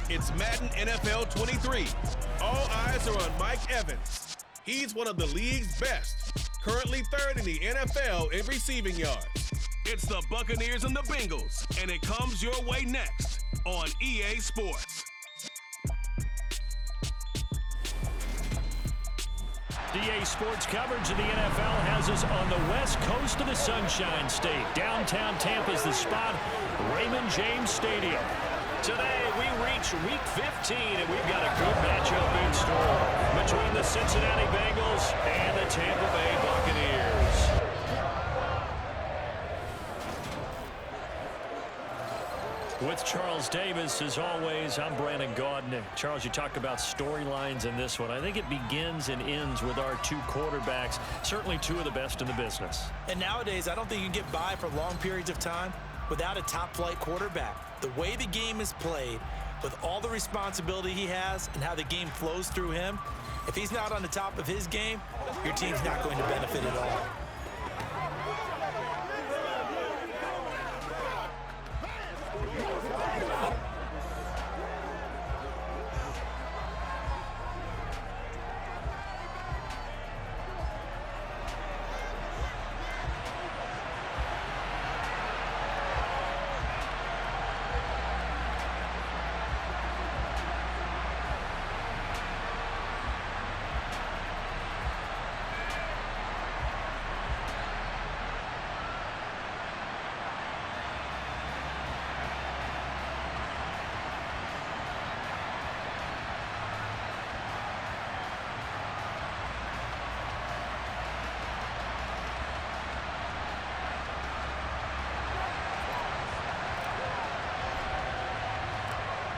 It's Madden NFL 23. All eyes are on Mike Evans. He's one of the league's best, currently third in the NFL in receiving yards. It's the Buccaneers and the Bengals, and it comes your way next on EA Sports. EA Sports coverage of the NFL has us on the west coast of the Sunshine State. Downtown Tampa's the spot, Raymond James Stadium. Today we reach Week 15, and we've got a good matchup in store between the Cincinnati Bengals and the Tampa Bay Buccaneers. With Charles Davis, as always, I'm Brandon Gaudin. Charles, you talk about storylines in this one. I think it begins and ends with our two quarterbacks, certainly two of the best in the business. And nowadays, I don't think you can get by for long periods of time without a top-flight quarterback. The way the game is played, with all the responsibility he has and how the game flows through him, if he's not on the top of his game, your team's not going to benefit at all.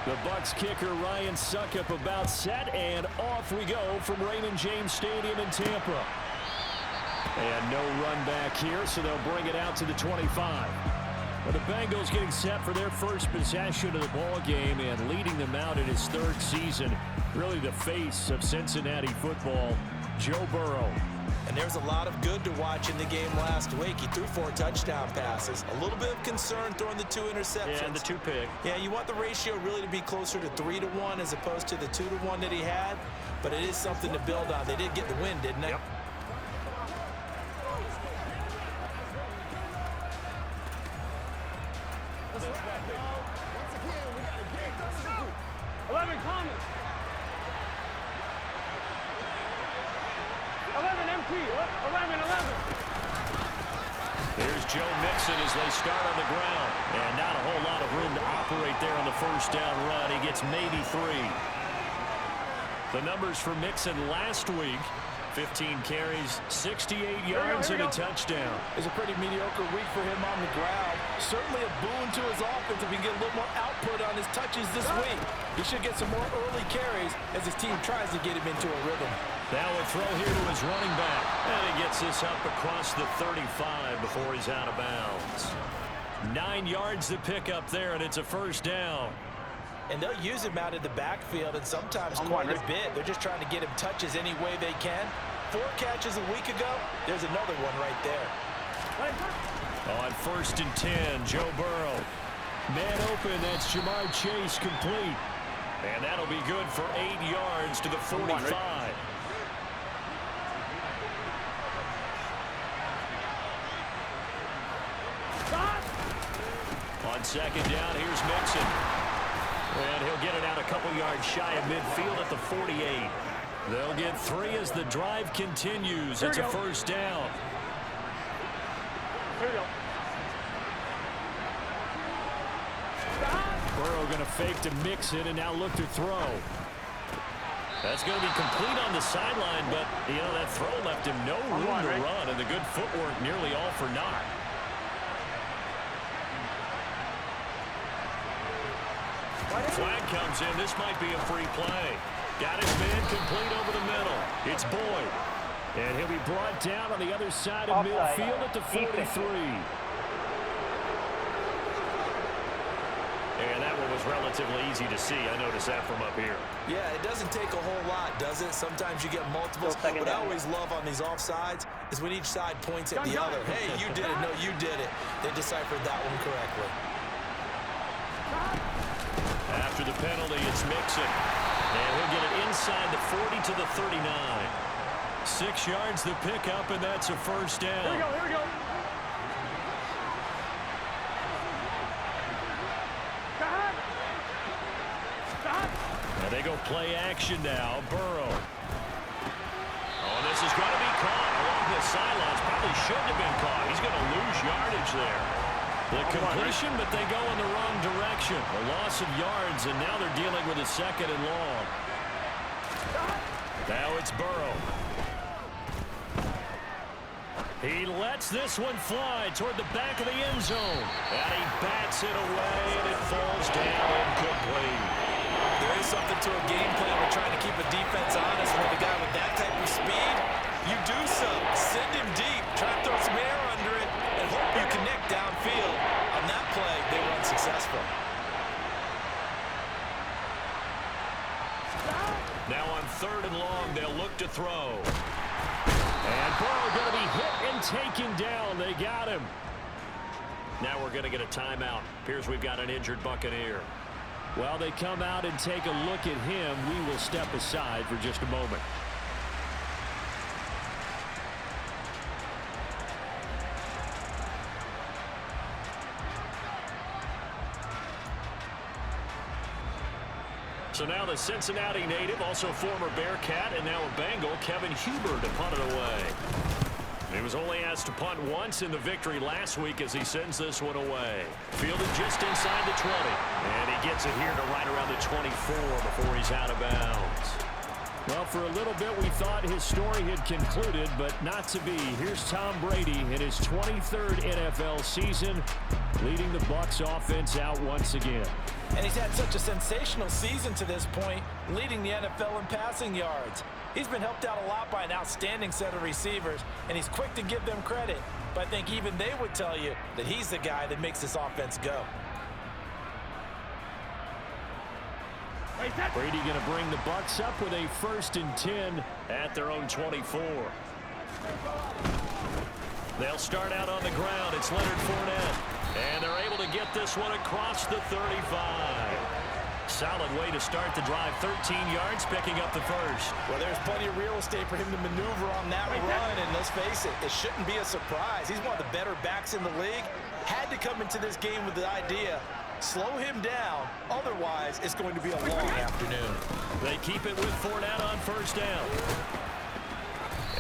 The Bucs kicker Ryan Succop about set, and off we go from Raymond James Stadium in Tampa. And no run back here, so they'll bring it out to the 25. But the Bengals getting set for their first possession of the ball game and leading them out in his third season. Really the face of Cincinnati football, Joe Burrow. And there's a lot of good to watch in the game last week. He threw 4 touchdown passes. A little bit of concern throwing the 2 interceptions. Yeah, and the 2 pick. Yeah, you want the ratio really to be closer to 3-1 as opposed to the 2-1 that he had. But it is something to build on. They did get the win, didn't they? Yep. Here's Joe Mixon as they start on the ground. And not a whole lot of room to operate there on the first down run. He gets maybe 3. The numbers for Mixon last week: 15 carries, 68 yards, and a touchdown. It's a pretty mediocre week for him on the ground. Certainly a boon to his offense if he can get a little more output on his touches this week. He should get some more early carries as his team tries to get him into a rhythm. Now a throw here to his running back. And he gets this up across the 35 before he's out of bounds. 9 yards to pick up there, and it's a first down. And they'll use him out in the backfield and sometimes quite a bit. They're just trying to get him touches any way they can. 4 catches a week ago. There's another one right there. On 1st and 10, Joe Burrow. Man open, that's Jamar Chase complete. And that'll be good for 8 yards to the 45. On 2nd down, here's Mixon. And he'll get it out a couple yards shy of midfield at the 48. They'll get 3 as the drive continues. It's a first down. Here we go. Burrow going to fake to Mixon and now look to throw. That's going to be complete on the sideline, but, you know, that throw left him no room to run, and the good footwork nearly all for naught. Flag comes in. This might be a free play. Got his man complete over the middle. It's Boyd. And he'll be brought down on the other side of midfield at the 43. And that one was relatively easy to see. I noticed that from up here. Yeah, it doesn't take a whole lot, does it? Sometimes you get multiples. What I always love on these offsides is when each side points at the other. Hey, you did it. No, you did it. They deciphered that one correctly. After the penalty. It's Mixon. And he'll get it inside the 40 to the 39. 6 yards the pickup, and that's a first down. Here we go, here we go. And they go play action now. Burrow. Oh, this is going to be caught along the sidelines. Probably shouldn't have been caught. He's going to lose yardage there. The completion, but they go in the wrong direction. A loss of yards, and now they're dealing with a second and long. Now it's Burrow. He lets this one fly toward the back of the end zone. And he bats it away, and it falls down incomplete. There is something to a game plan with trying to keep a defense honest with a guy with that type of speed. You do so. Send him deep. Try to throw some air under it and hope you connect downfield. On that play, they were unsuccessful. Now on 3rd and long, they'll look to throw. And Burrow going to be hit and taken down. They got him. Now we're going to get a timeout. Appears we've got an injured Buccaneer. Well, they come out and take a look at him. We will step aside for just a moment. So now the Cincinnati native, also former Bearcat, and now a Bengal, Kevin Huber, to punt it away. He was only asked to punt once in the victory last week as he sends this one away. Fielded just inside the 20. And he gets it here to right around the 24 before he's out of bounds. Well, for a little bit we thought his story had concluded, but not to be. Here's Tom Brady in his 23rd NFL season, leading the Bucs offense out once again. And he's had such a sensational season to this point, leading the NFL in passing yards. He's been helped out a lot by an outstanding set of receivers, and he's quick to give them credit. But I think even they would tell you that he's the guy that makes this offense go. Brady going to bring the Bucs up with a 1st and 10 at their own 24. They'll start out on the ground. It's Leonard Fournette. And they're able to get this one across the 35. Solid way to start the drive. 13 yards, picking up the first. Well, there's plenty of real estate for him to maneuver on that run, and let's face it, it shouldn't be a surprise. He's one of the better backs in the league. Had to come into this game with the idea, slow him down, otherwise it's going to be a long afternoon. They keep it with Fournette on 1st down.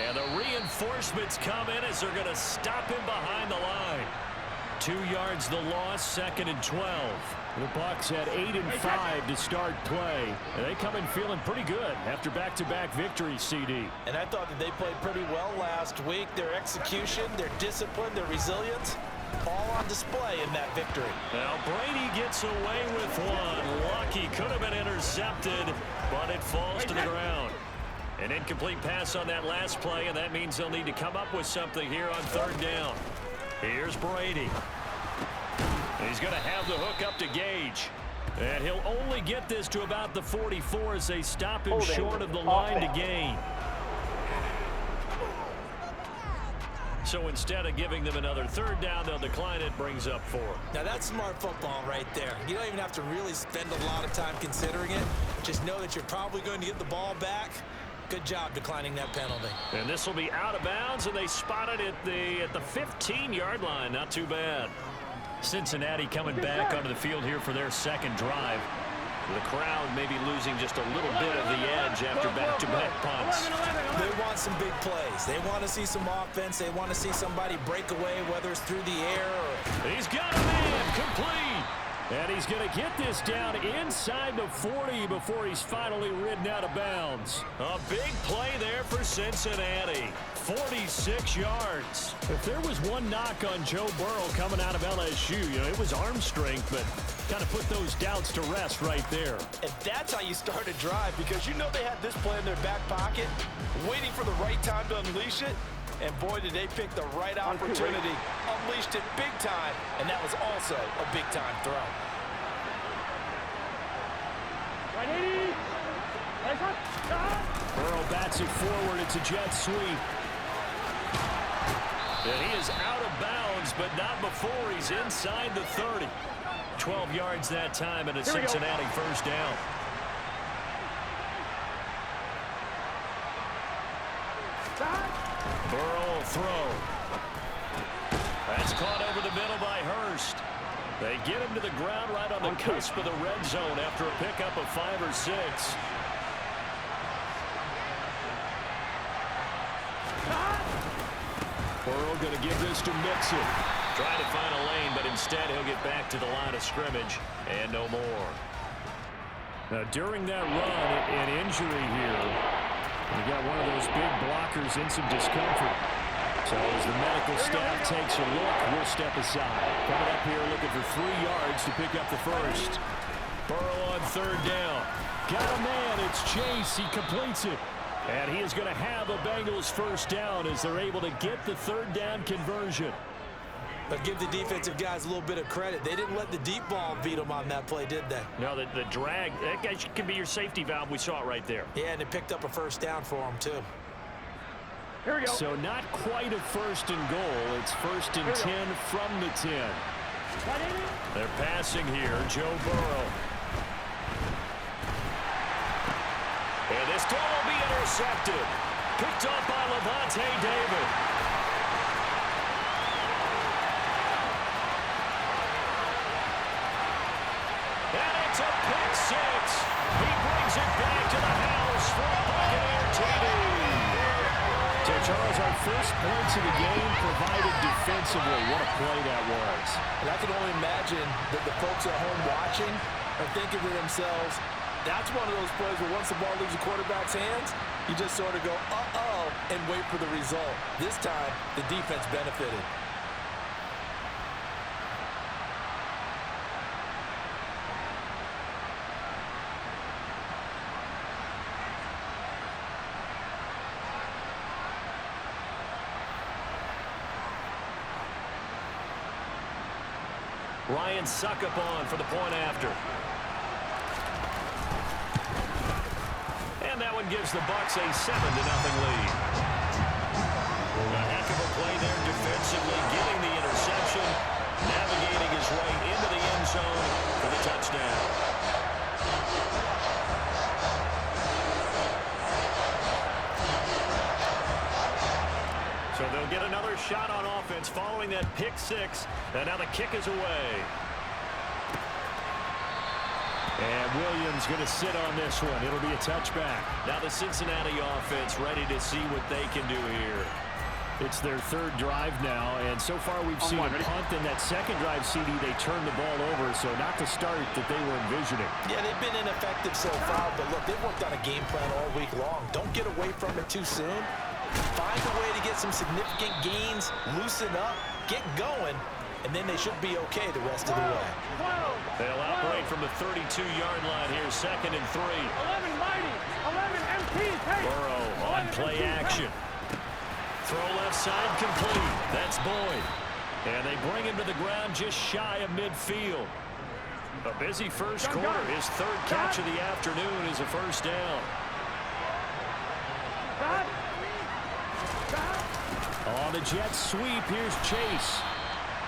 And the reinforcements come in as they're going to stop him behind the line. 2 yards the loss, 2nd and 12. The Bucs had 8 and 5 to start play. And they come in feeling pretty good after back-to-back victories, CD. And I thought that they played pretty well last week. Their execution, their discipline, their resilience, all on display in that victory. Now Brady gets away with one. Lucky, could have been intercepted, but it falls to the ground. An incomplete pass on that last play, and that means they'll need to come up with something here on 3rd down. Here's Brady. He's going to have the hook up to Gage. And he'll only get this to about the 44 as they stop him short of the line to gain. So instead of giving them another 3rd down, they'll decline it, brings up 4. Now that's smart football right there. You don't even have to really spend a lot of time considering it. Just know that you're probably going to get the ball back. Good job declining that penalty. And this will be out of bounds, and they spot it at the 15-yard line. Not too bad. Cincinnati coming back onto the field here for their 2nd drive. The crowd maybe losing just a little bit of the edge after back-to-back punts. They want some big plays. They want to see some offense. They want to see somebody break away, whether it's through the air or... He's got a man complete. And he's going to get this down inside the 40 before he's finally ridden out of bounds. A big play there for Cincinnati. 46 yards. If there was one knock on Joe Burrow coming out of LSU, it was arm strength, but kind of put those doubts to rest right there. And that's how you start a drive, because you know they had this play in their back pocket, waiting for the right time to unleash it. And boy, did they pick the right opportunity. Unleashed it big time, and that was also a big-time throw. Burrow bats it forward. It's a jet sweep. And he is out of bounds, but not before he's inside the 30. 12 yards that time and a Cincinnati first down. Burrow will throw. That's caught over the middle by Hurst. They get him to the ground right on the cusp of the red zone after a pickup of 5 or 6. Burrow going to give this to Mixon. Trying to find a lane, but instead he'll get back to the line of scrimmage and no more. Now, during that run, an injury here. We got one of those big blockers in some discomfort. So as the medical staff takes a look, we'll step aside. Coming up here looking for 3 yards to pick up the first. Burrow on third down. Got a man. It's Chase. He completes it. And he is going to have a Bengals first down as they're able to get the third down conversion. But give the defensive guys a little bit of credit. They didn't let the deep ball beat them on that play, did they? No, the drag, that guy can be your safety valve. We saw it right there. Yeah, and it picked up a first down for them, too. Here we go. So not quite a first and goal. It's first and 10 from the 10. They're passing here. Joe Burrow. And this ball will be intercepted. Picked up by Levante David. And it's a pick six. He brings it back to the house for a Buccaneer TD. So, Charles, our first points of the game provided defensively. What a play that was. And I can only imagine that the folks at home watching are thinking to themselves, that's one of those plays where once the ball leaves the quarterback's hands, you just sort of go, uh-oh, and wait for the result. This time, the defense benefited. Ryan Suckup on for the point after. And that one gives the Bucs a 7-0 lead. A heck of a play there defensively, getting the interception, navigating his way into the end zone for the touchdown. So they'll get another shot on offense following that pick six. And now the kick is away. And Williams going to sit on this one. It'll be a touchback. Now the Cincinnati offense ready to see what they can do here. It's their third drive now, and so far we've seen a punt. In that second drive, CD, they turned the ball over, so not the start that they were envisioning. Yeah, they've been ineffective so far, but look, they've worked on a game plan all week long. Don't get away from it too soon. Find a way to get some significant gains, loosen up, get going, and then they should be okay the rest of the way. They'll operate from the 32-yard line here, 2nd and 3. 11 mighty, 11 MPs, hey! Burrow on play action. Throw left side complete. That's Boyd. And they bring him to the ground just shy of midfield. A busy first quarter. His third catch of the afternoon is a first down. On the jet sweep, here's Chase.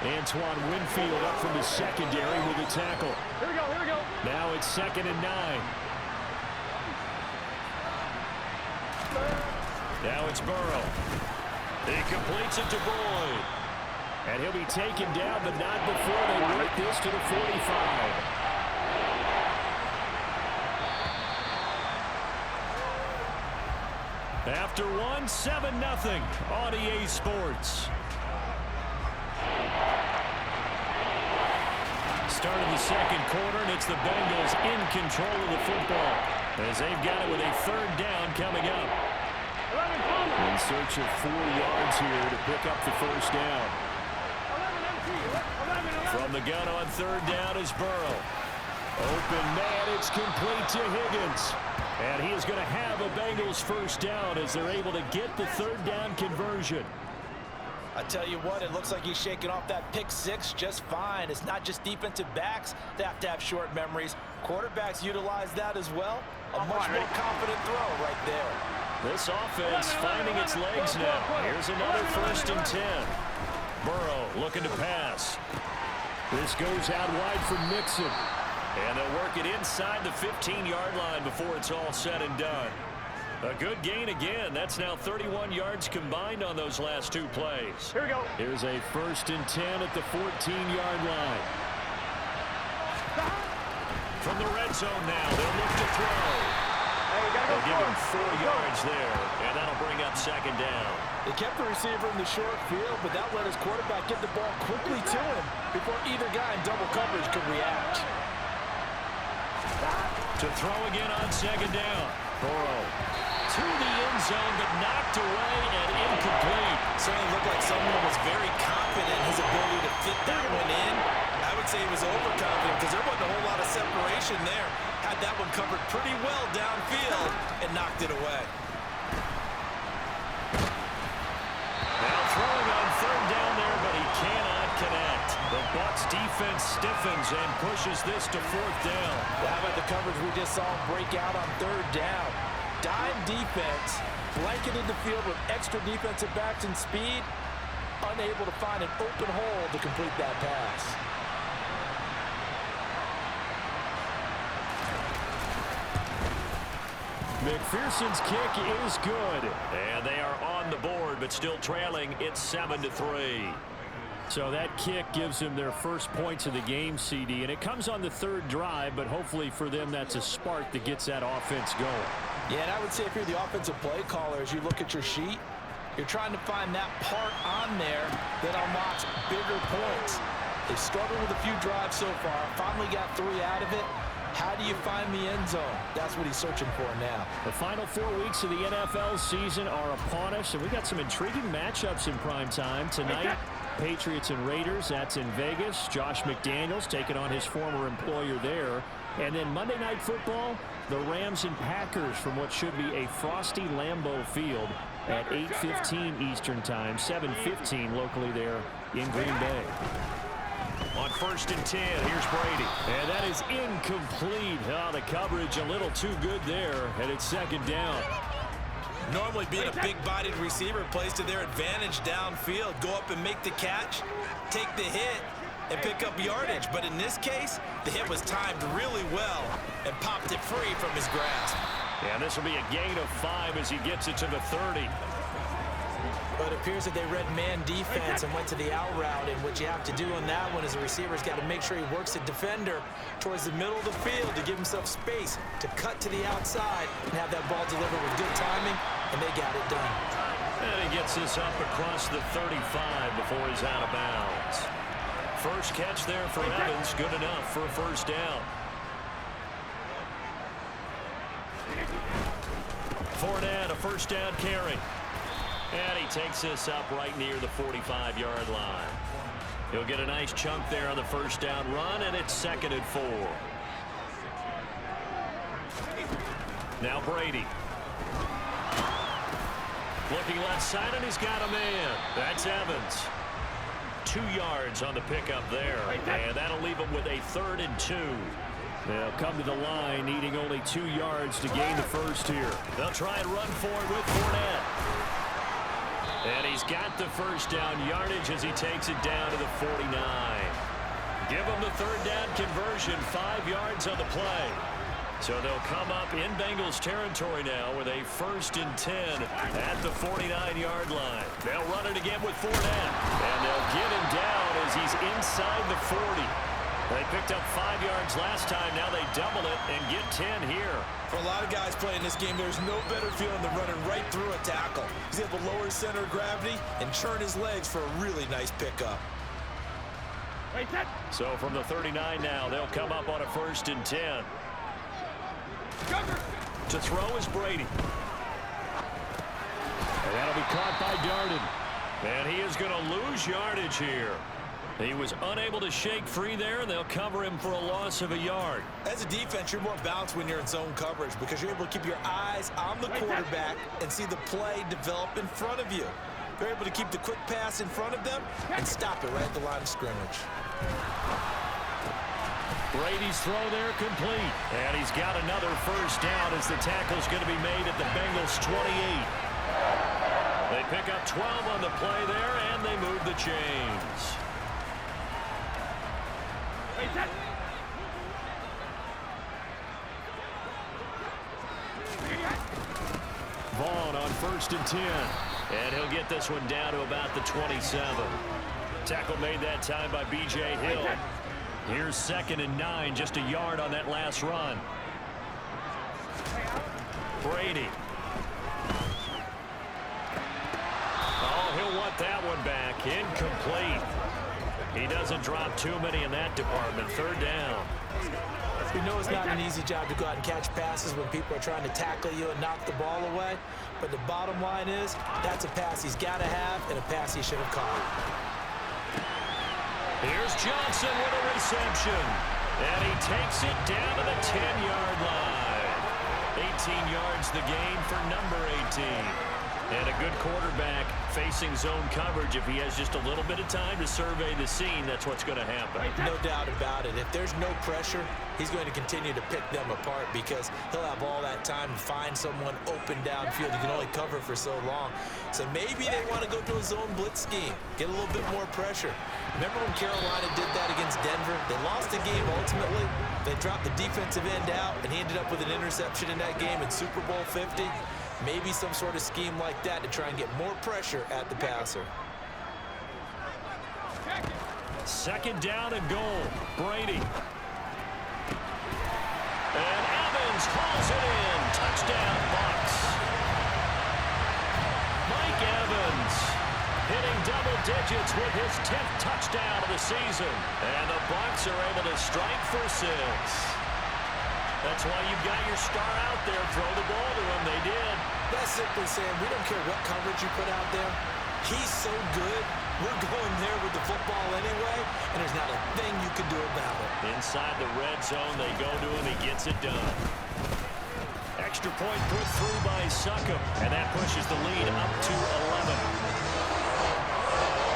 Antoine Winfield up from the secondary with a tackle. Here we go. Now it's 2nd and 9. Now it's Burrow. He completes it to Boyd. And he'll be taken down, but not before they work this to the 45. After one, 7-0 on EA Sports. Start of the second quarter, and it's the Bengals in control of the football as they've got it with a third down coming up. In search of 4 yards here to pick up the first down. From the gun on third down is Burrow. Open man, it's complete to Higgins. And he is going to have a Bengals first down as they're able to get the third down conversion. I tell you what, it looks like he's shaking off that pick six just fine. It's not just defensive backs that have to have short memories. Quarterbacks utilize that as well. A much more confident throw right there. This offense finding its legs now. Here's another 1st and 10. Burrow looking to pass. This goes out wide for Mixon. And they'll work it inside the 15-yard line before it's all said and done. A good gain again. That's now 31 yards combined on those last two plays. Here we go. Here's a 1st and 10 at the 14-yard line. From the red zone now, they'll look to throw. They'll give him 4 yards there, and that'll bring up 2nd down. They kept the receiver in the short field, but that let his quarterback get the ball quickly to him before either guy in double coverage could react. To throw again on 2nd down. Burrow to the end zone, but knocked away and incomplete. Certainly looked like someone was very confident in his ability to fit that one in. I would say he was overconfident because there wasn't a whole lot of separation there. Had that one covered pretty well downfield and knocked it away. Now throwing on 3rd down there, but he cannot connect. The Bucs defense stiffens and pushes this to 4th down. How about the coverage we just saw him break out on 3rd down? Dime defense, blanketed the field with extra defensive backs and speed, unable to find an open hole to complete that pass. McPherson's kick is good. And they are on the board, but still trailing. It's 7-3. So that kick gives them their first points of the game, CD. And it comes on the 3rd drive, but hopefully for them that's a spark that gets that offense going. Yeah, and I would say if you're the offensive play caller, as you look at your sheet, you're trying to find that part on there that unlocks bigger points. They've struggled with a few drives so far, finally got 3 out of it. How do you find the end zone? That's what he's searching for now. The final 4 weeks of the NFL season are upon us, and we got some intriguing matchups in prime time tonight. Patriots and Raiders, that's in Vegas. Josh McDaniels taking on his former employer there. And then Monday Night Football, the Rams and Packers from what should be a frosty Lambeau Field at 8:15 Eastern Time, 7:15 locally there in Green Bay. On 1st and 10, here's Brady. And that is incomplete. Oh, the coverage a little too good there, and it's 2nd down. Normally being a big-bodied receiver plays to their advantage downfield. Go up and make the catch, take the hit, and pick up yardage. But in this case, the hit was timed really well and popped it free from his grasp. And this will be a gain of 5 as he gets it to the 30. But it appears that they read man defense and went to the out route, and what you have to do on that one is the receiver's got to make sure he works the defender towards the middle of the field to give himself space to cut to the outside and have that ball delivered with good timing, and they got it done. And he gets this up across the 35 before he's out of bounds. First catch there for Evans, good enough for a 1st down. Fournette, a 1st down carry. And he takes this up right near the 45-yard line. He'll get a nice chunk there on the 1st down run, and it's 2nd and 4. Now Brady. Looking left side, and he's got a man. That's Evans. 2 yards on the pickup there, and that'll leave him with a 3rd and 2. They'll come to the line, needing only 2 yards to gain the first here. They'll try and run for it with Fournette. And he's got the 1st down yardage as he takes it down to the 49. Give him the 3rd down conversion, 5 yards on the play. So they'll come up in Bengals territory now with a 1st and 10 at the 49-yard line. They'll run it again with Fournette. And they'll get him down as he's inside the 40. They picked up 5 yards last time. Now they double it and get 10 here. For a lot of guys playing this game, there's no better feeling than running right through a tackle. He's able to lower his center of gravity and churn his legs for a really nice pickup. So from the 39 now, they'll come up on a 1st and 10. To throw is Brady. And that'll be caught by Darden. And he is going to lose yardage here. He was unable to shake free there, and they'll cover him for a loss of a yard. As a defense, you're more balanced when you're in zone coverage because you're able to keep your eyes on the quarterback and see the play develop in front of you. They're able to keep the quick pass in front of them and stop it right at the line of scrimmage. Brady's throw there complete. And he's got another 1st down as the tackle's going to be made at the Bengals 28. They pick up 12 on the play there, and they move the chains. 1st and 10. And he'll get this one down to about the 27. Tackle made that time by B.J. Hill. Here's 2nd and 9, just a yard on that last run. Brady. Oh, he'll want that one back. Incomplete. He doesn't drop too many in that department. 3rd down. We know it's not an easy job to go out and catch passes when people are trying to tackle you and knock the ball away. But the bottom line is, that's a pass he's got to have and a pass he should have caught. Here's Johnson with a reception. And he takes it down to the 10-yard line. 18 yards the gain for number 18. And a good quarterback facing zone coverage. If he has just a little bit of time to survey the scene, that's what's going to happen. No doubt about it. If there's no pressure, he's going to continue to pick them apart because he'll have all that time to find someone open downfield. He can only cover for so long. So maybe they want to go to a zone blitz scheme, get a little bit more pressure. Remember when Carolina did that against Denver? They lost the game ultimately. They dropped the defensive end out, and he ended up with an interception in that game in Super Bowl 50. Maybe some sort of scheme like that to try and get more pressure at the passer. 2nd down and goal. Brady. And Evans hauls it in. Touchdown, Bucs. Mike Evans hitting double digits with his 10th touchdown of the season. And the Bucs are able to strike for 6. That's why you've got your star out there. Throw the ball to him. They did. That's simply saying we don't care what coverage you put out there. He's so good. We're going there with the football anyway, and there's not a thing you can do about it. Inside the red zone, they go to him. He gets it done. Extra point put through by Succop, and that pushes the lead up to 11.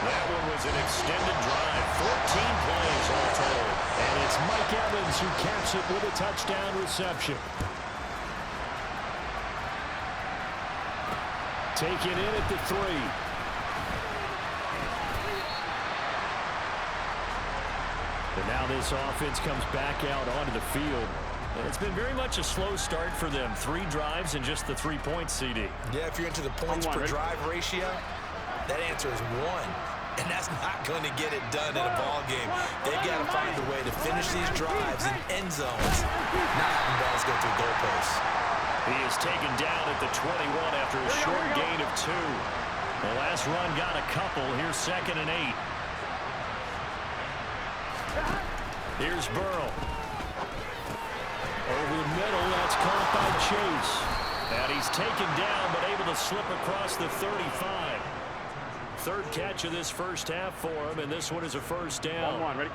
That one was an extended drive. 14 plays all told. And it's Mike Evans who caps it with a touchdown reception. Taken in at the 3. And now this offense comes back out onto the field. And it's been very much a slow start for them. 3 drives and just the 3 points, CD. Yeah, if you're into the points per drive ratio, that answer is 1. And that's not going to get it done in a ball game. They've got to find a way to finish these drives in end zones, not having balls go through goalposts. He is taken down at the 21 after a short gain of 2. The last run got a couple. Here's 2nd and 8. Here's Burrow. Over the middle, that's caught by Chase. And he's taken down, but able to slip across the 35. 3rd catch of this first half for him, and this one is a 1st down. 1-1, ready?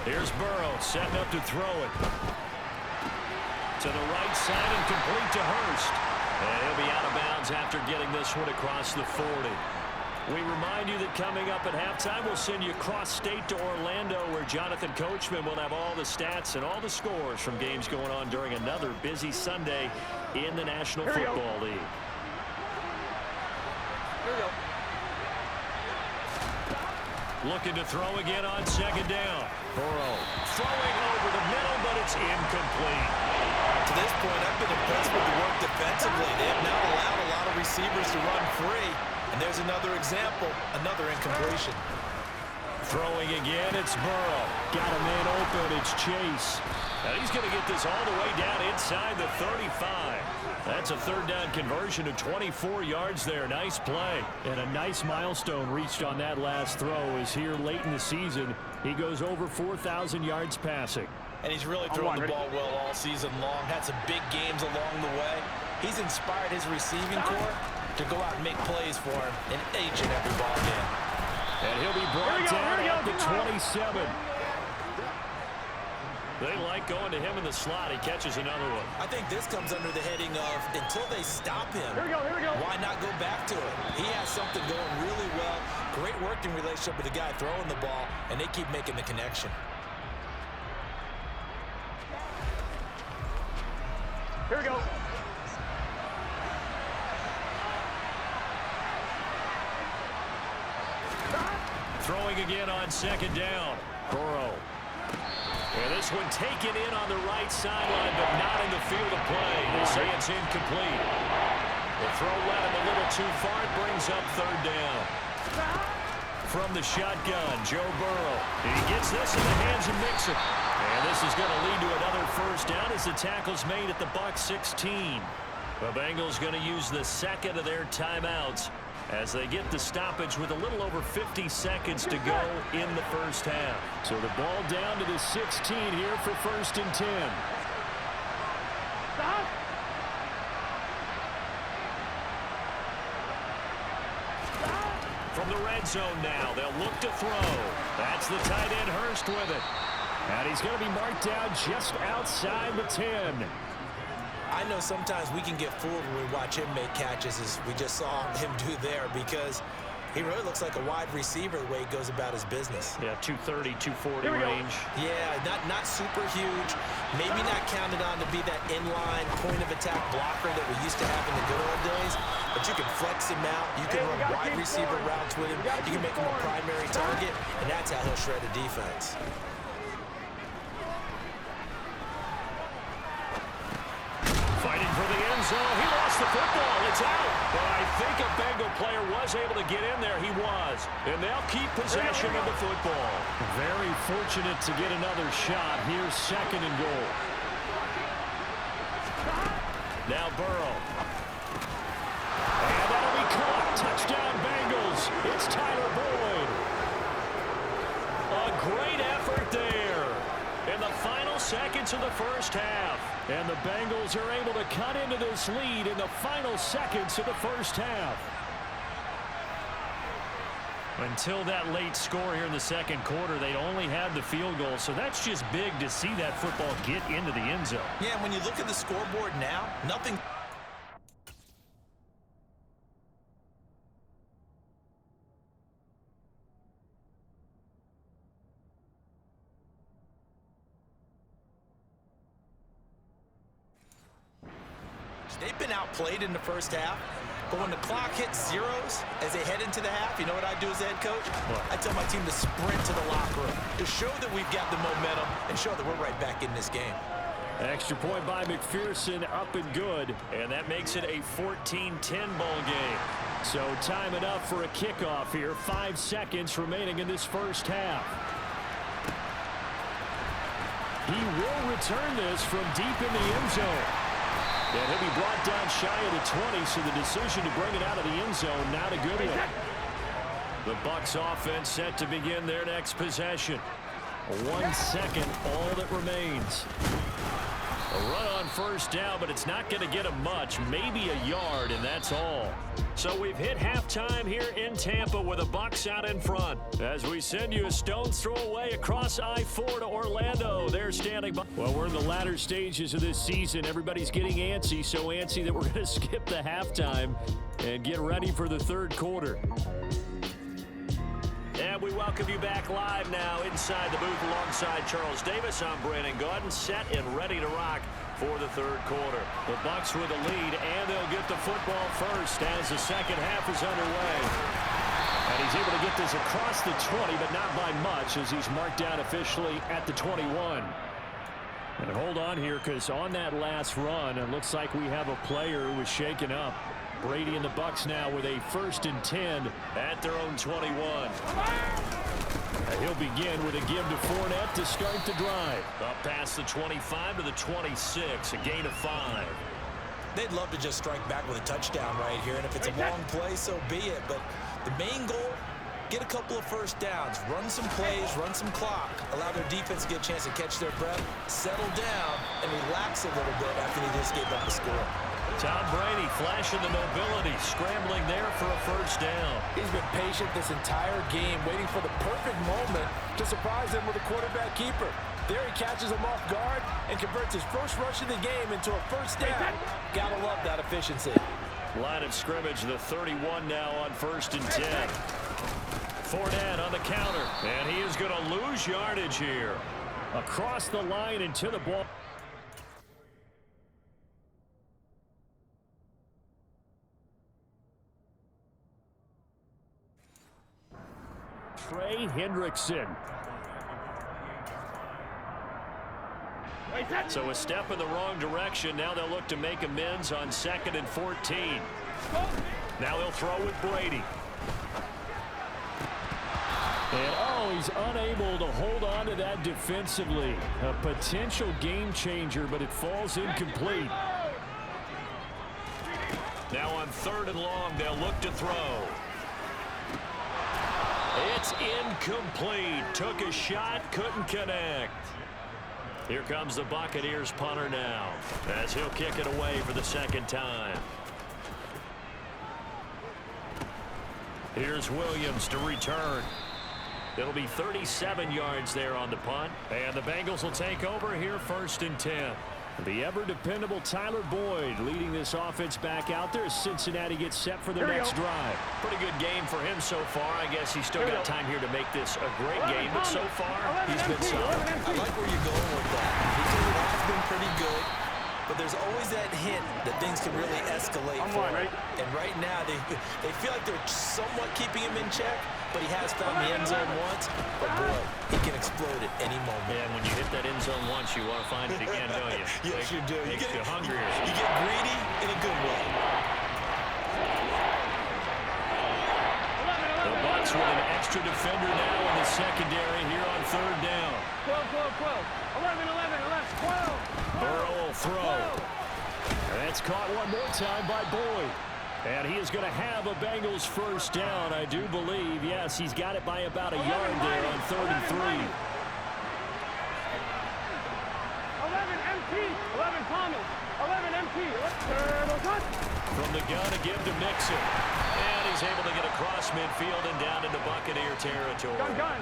Here's Burrow setting up to throw it. To the right side and complete to Hurst. And he'll be out of bounds after getting this one across the 40. We remind you that coming up at halftime, we'll send you cross-state to Orlando, where Jonathan Coachman will have all the stats and all the scores from games going on during another busy Sunday in the National Football League. Here we go. Looking to throw again on 2nd down. Burrow throwing over the middle, but it's incomplete. To this point, I've been impressed with the work defensively. They have now allowed a lot of receivers to run free. And there's another example, another incompletion. Throwing again, it's Burrow. Got a man open, it's Chase. And he's going to get this all the way down inside the 35. That's a 3rd down conversion of 24 yards there. Nice play. And a nice milestone reached on that last throw is here late in the season. He goes over 4,000 yards passing. And he's really thrown the ball well all season long. Had some big games along the way. He's inspired his receiving corps to go out and make plays for him in each and every ball game. And he'll be brought down at the 27. They like going to him in the slot. He catches another one. I think this comes under the heading of until they stop him, why not go back to it? He has something going really well. Great working relationship with the guy throwing the ball, and they keep making the connection. Here we go. Throwing again on 2nd down. Burrow. And this one taken in on the right sideline, but not in the field of play. They say it's incomplete. The throw led him a little too far. It brings up third down. From the shotgun, Joe Burrow. He gets this in the hands of Mixon. And this is going to lead to another first down as the tackle's made at the Bucs 16. The Bengals going to use the second of their timeouts as they get the stoppage with a little over 50 seconds to go in the first half. So the ball down to the 16 here for 1st and 10. Stop. From the red zone now, they'll look to throw. That's the tight end Hurst with it. And he's going to be marked down just outside the 10. I know sometimes we can get fooled when we watch him make catches, as we just saw him do there, because he really looks like a wide receiver the way he goes about his business. Yeah, 230, 240 range. Yeah, not super huge. Maybe not counted on to be that inline point-of-attack blocker that we used to have in the good old days, but you can flex him out. You can run wide receiver routes with him. You can make him a primary target, and that's how he'll shred a defense. Fighting for the end zone. He lost the football. It's out. But I think a Bengal player was able to get in there. He was. And they'll keep possession of the football. Very fortunate to get another shot. Here's 2nd and goal. Now Burrow. And that'll be caught. Touchdown Bengals. It's Tyler Boyd. A great effort there in the final seconds of the first half. And the Bengals are able to cut into this lead in the final seconds of the first half. Until that late score here in the second quarter, they'd only had the field goal, so that's just big to see that football get into the end zone. Yeah, when you look at the scoreboard now, nothing. They've been outplayed in the first half, but when the clock hits zeros as they head into the half, you know what I do as the head coach? What? I tell my team to sprint to the locker room to show that we've got the momentum and show that we're right back in this game. Extra point by McPherson, up and good, and that makes it a 14-10 ball game. So time enough for a kickoff here. 5 seconds remaining in this first half. He will return this from deep in the end zone. And he'll be brought down shy of the 20, so the decision to bring it out of the end zone, not a good one. The Bucs offense set to begin their next possession. 1 second, all that remains. A run on first down, but it's not going to get him much, maybe a yard, and that's all. So we've hit halftime here in Tampa with the Bucs out in front. As we send you a stone's throw away across I-4 to Orlando. They're standing by. Well, we're in the latter stages of this season. Everybody's getting antsy, so antsy that we're going to skip the halftime and get ready for the third quarter. And we welcome you back live now inside the booth alongside Charles Davis. I'm Brandon Gaudin, set and ready to rock for the third quarter. The Bucs with a lead, and they'll get the football first as the second half is underway. And he's able to get this across the 20, but not by much, as he's marked down officially at the 21. And hold on here, because on that last run, it looks like we have a player who was shaken up. Brady and the Bucs now with a 1st and 10 at their own 21. And he'll begin with a give to Fournette to start the drive. Up past the 25 to the 26, a gain of 5. They'd love to just strike back with a touchdown right here, and if it's a long play, so be it. But the main goal, get a couple of first downs, run some plays, run some clock, allow their defense to get a chance to catch their breath, settle down, and relax a little bit after they just gave up the score. Tom Brady flashing the mobility, scrambling there for a first down. He's been patient this entire game, waiting for the perfect moment to surprise them with a quarterback keeper. There he catches him off guard and converts his first rush of the game into a first down. Gotta love that efficiency. Line of scrimmage, the 31 now on 1st and 10. Fournette on the counter, and he is going to lose yardage here. Across the line and to the ball. Trey Hendrickson. So a step in the wrong direction. Now they'll look to make amends on 2nd and 14. Now they'll throw with Brady. And, oh, he's unable to hold on to that defensively. A potential game changer, but it falls incomplete. Now on 3rd and long, they'll look to throw. It's incomplete. Took a shot, couldn't connect. Here comes the Buccaneers punter now, as he'll kick it away for the 2nd time. Here's Williams to return. It'll be 37 yards there on the punt. And the Bengals will take over here 1st and 10. The ever-dependable Tyler Boyd leading this offense back out there as Cincinnati gets set for their next drive. Pretty good game for him so far. I guess he's still got time here to make this a great game, but so far he's been solid. I like where you're going with that, because it has been pretty good, but there's always that hint that things can really escalate for him. And right now, they feel like they're somewhat keeping him in check, but he has found the end zone once. But boy, he can explode at any moment. Yeah, and when you hit that end zone once, you want to find it again, don't you? Yes, you do. Makes you hungrier. You get greedy in a good way. The Bucs with an extra defender now in the secondary here on 3rd down. 12, 11, 11, 11, 12. Burrow will throw. That's caught one more time by Boyd. And he is going to have a Bengals 1st down, I do believe. Yes, he's got it by about a yard there on 3rd and 3. 11 MT, 11 Thomas, 11 MT. From the gun to give to Mixon. And he's able to get across midfield and down into Buccaneer territory. Gun.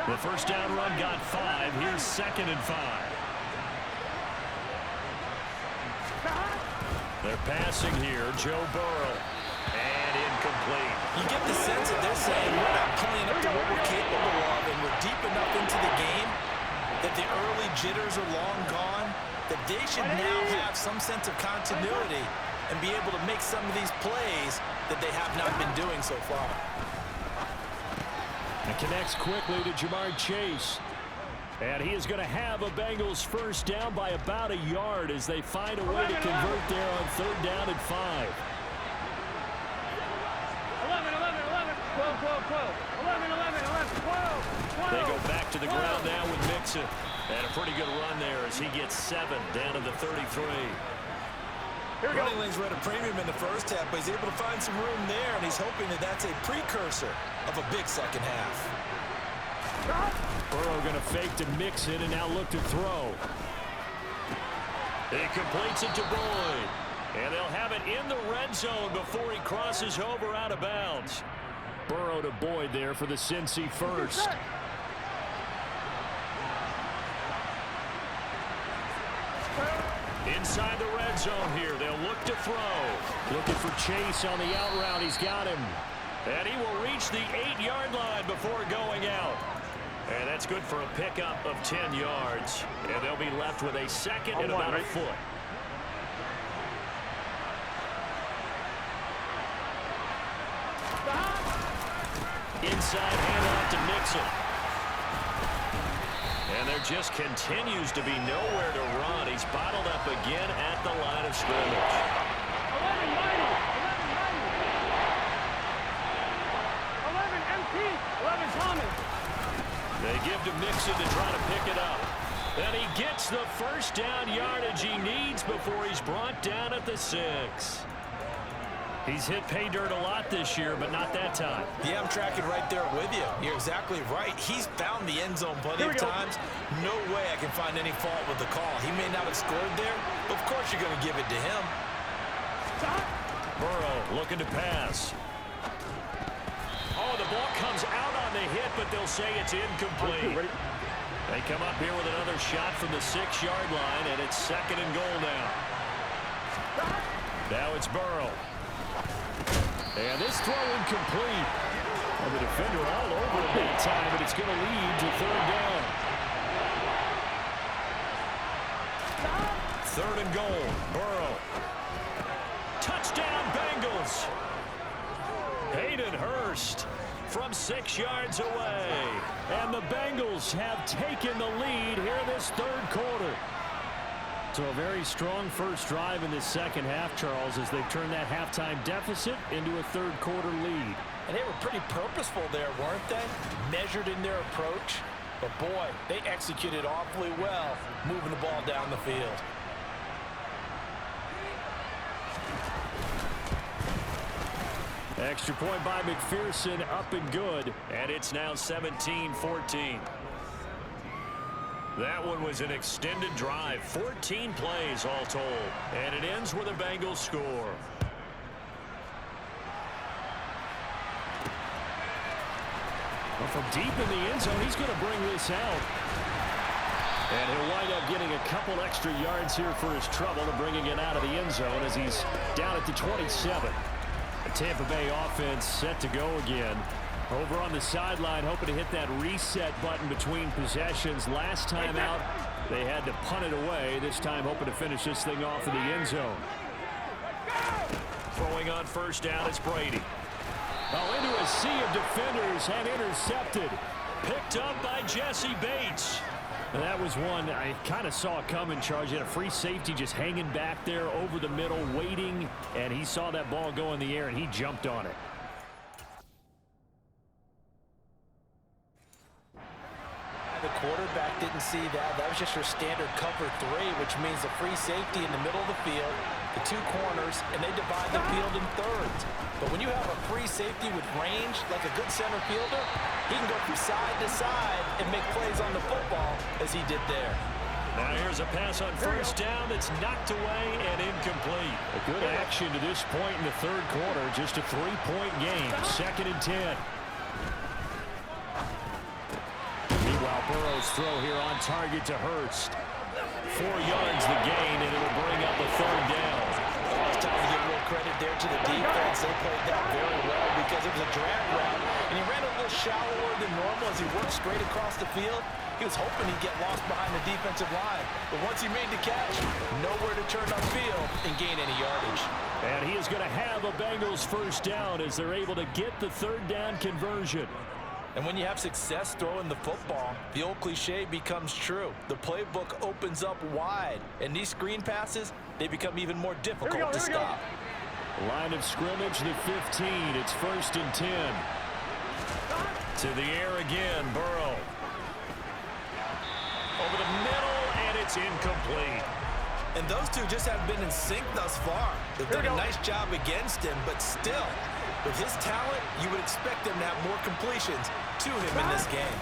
The 1st down run got 5. Here's 2nd and 5. They're passing here, Joe Burrow, and incomplete. You get the sense that they're saying we're not playing up to what we're capable of, and we're deep enough into the game that the early jitters are long gone, that they should now have some sense of continuity and be able to make some of these plays that they have not been doing so far. It connects quickly to Jamar Chase. And he is going to have a Bengals 1st down by about a yard as they find a way to convert there on 3rd down and 5. 11, 11, 11, 12, 12, 12. 11, 11, 11, 12, 12. They go back to the ground now with Mixon. And a pretty good run there as he gets 7 down to the 33. Running lanes were at a premium in the 1st half, but he's able to find some room there, and he's hoping that that's a precursor of a big 2nd half. Burrow going to fake to Mixon and now look to throw. He completes it to Boyd. And they'll have it in the red zone before he crosses over out of bounds. Burrow to Boyd there for the Cincy 1st. Inside the red zone here. They'll look to throw. Looking for Chase on the out route. He's got him. And he will reach the 8-yard line before going out. And that's good for a pickup of 10 yards. And they'll be left with a 2nd and about a foot. Inside handoff to Mixon. And there just continues to be nowhere to run. He's bottled up again at the line of scrimmage. 11 Mighty, 11 MT, 11 Thomas. They give to Mixon to try to pick it up. And he gets the 1st down yardage he needs before he's brought down at the 6. He's hit pay dirt a lot this year, but not that time. Yeah, I'm tracking right there with you. You're exactly right. He's found the end zone plenty of times. No way I can find any fault with the call. He may not have scored there, but of course you're going to give it to him. Burrow looking to pass. Oh, the ball comes out on the hit, but they'll say it's incomplete. They come up here with another shot from the 6-yard line, and it's 2nd and goal now. Now it's Burrow. And this throw incomplete. And the defender all over it that time, but it's going to lead to 3rd down. 3rd and goal. Burrow. Touchdown, Bengals. Hayden Hurst from 6 yards away. And the Bengals have taken the lead here this 3rd quarter. So a very strong first drive in this second half, Charles, as they've turned that halftime deficit into a third-quarter lead. And they were pretty purposeful there, weren't they? Measured in their approach. But, boy, they executed awfully well moving the ball down the field. Extra point by McPherson, up and good. And it's now 17-14. That one was an extended drive, 14 plays all told. And it ends with a Bengals score. Well, from deep in the end zone, he's going to bring this out. And he'll wind up getting a couple extra yards here for his trouble and bringing it out of the end zone as he's down at the 27. The Tampa Bay offense set to go again. Over on the sideline, hoping to hit that reset button between possessions. Last time out, they had to punt it away. This time, hoping to finish this thing off in the end zone. Throwing on first down, it's Brady. Oh, into a sea of defenders and intercepted. Picked up by Jesse Bates. And that was one I kind of saw coming, Charles. You had a free safety just hanging back there over the middle, waiting, and he saw that ball go in the air, and he jumped on it. The quarterback didn't see that. That was just your standard cover 3, which means the free safety in the middle of the field, the 2 corners, and they divide the field in thirds. But when you have a free safety with range, like a good center fielder, he can go from side to side and make plays on the football as he did there. Now here's a pass on first down that's knocked away and incomplete. A good action to this point in the third quarter. Just a 3-point game. 2nd and 10. Meanwhile, Burrow's throw here on target to Hurst. 4 yards the gain, and it'll bring up a 3rd down. It's time to give real credit there to the defense. They played that very well because it was a drag route, and he ran a little shallower than normal as he worked straight across the field. He was hoping he'd get lost behind the defensive line. But once he made the catch, nowhere to turn upfield and gain any yardage. And he is going to have a Bengals first down as they're able to get the 3rd down conversion. And when you have success throwing the football, the old cliche becomes true. The playbook opens up wide, and these screen passes, they become even more difficult to stop. Line of scrimmage, the 15. It's 1st and 10. To the air again, Burrow. Over the middle, and it's incomplete. And those two just haven't been in sync thus far. They've done a nice job against him, but still, with his talent, you would expect them to have more completions to him in this game.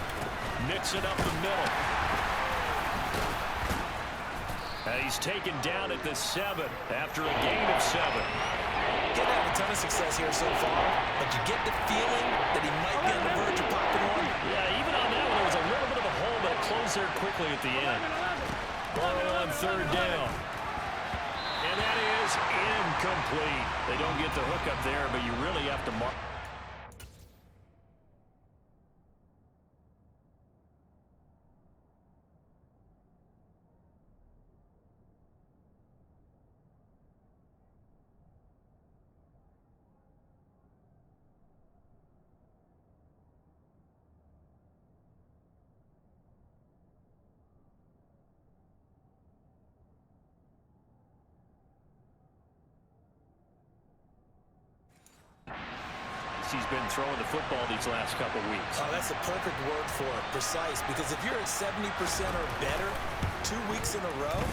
Mixing up the middle. And he's taken down at the 7 after a gain of 7. Didn't have a ton of success here so far, but you get the feeling that he might be on the verge of popping one. Yeah, even on that one, there was a little bit of a hole, but it closed there quickly at the end. Burrow on 3rd down. And that is incomplete. They don't get the hook up there, but you really have to mark. He's been throwing the football these last couple weeks. Oh, that's a perfect word for it, precise, because if you're at 70% or better 2 weeks in a row,